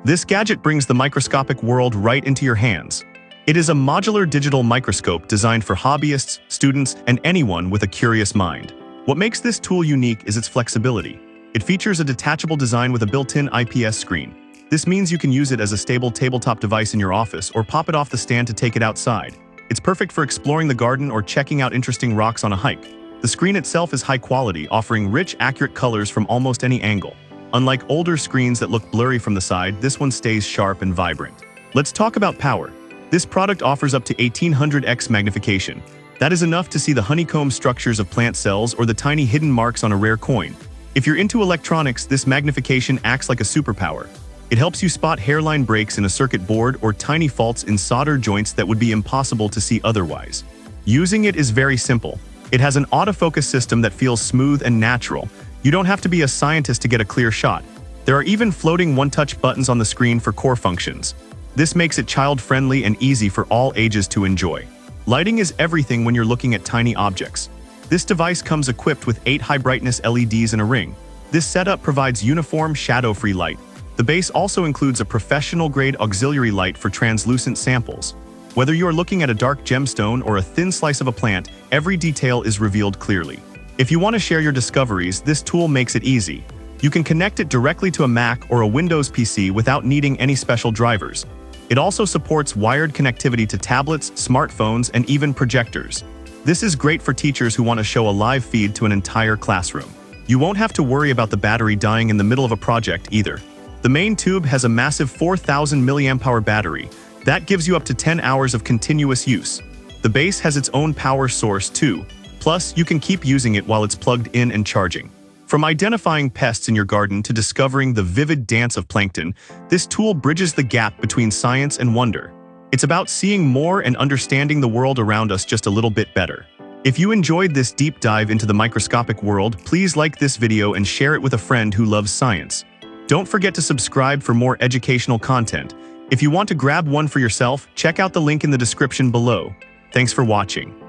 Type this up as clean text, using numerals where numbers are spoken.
This gadget brings the microscopic world right into your hands. It is a modular digital microscope designed for hobbyists, students, and anyone with a curious mind. What makes this tool unique is its flexibility. It features a detachable design with a built-in IPS screen. This means you can use it as a stable tabletop device in your office or pop it off the stand to take it outside. It's perfect for exploring the garden or checking out interesting rocks on a hike. The screen itself is high quality, offering rich, accurate colors from almost any angle. Unlike older screens that look blurry from the side, this one stays sharp and vibrant. Let's talk about power. This product offers up to 1800x magnification. That is enough to see the honeycomb structures of plant cells or the tiny hidden marks on a rare coin. If you're into electronics, this magnification acts like a superpower. It helps you spot hairline breaks in a circuit board or tiny faults in solder joints that would be impossible to see otherwise. Using it is very simple. It has an autofocus system that feels smooth and natural. You don't have to be a scientist to get a clear shot. There are even floating one-touch buttons on the screen for core functions. This makes it child-friendly and easy for all ages to enjoy. Lighting is everything when you're looking at tiny objects. This device comes equipped with 8 high-brightness LEDs in a ring. This setup provides uniform, shadow-free light. The base also includes a professional-grade auxiliary light for translucent samples. Whether you are looking at a dark gemstone or a thin slice of a plant, every detail is revealed clearly. If you want to share your discoveries, this tool makes it easy. You can connect it directly to a Mac or a Windows PC without needing any special drivers. It also supports wired connectivity to tablets, smartphones, and even projectors. This is great for teachers who want to show a live feed to an entire classroom. You won't have to worry about the battery dying in the middle of a project either. The main tube has a massive 4000 mAh battery. That gives you up to 10 hours of continuous use. The base has its own power source too. Plus, you can keep using it while it's plugged in and charging. From identifying pests in your garden to discovering the vivid dance of plankton, this tool bridges the gap between science and wonder. It's about seeing more and understanding the world around us just a little bit better. If you enjoyed this deep dive into the microscopic world, please like this video and share it with a friend who loves science. Don't forget to subscribe for more educational content. If you want to grab one for yourself, check out the link in the description below. Thanks for watching.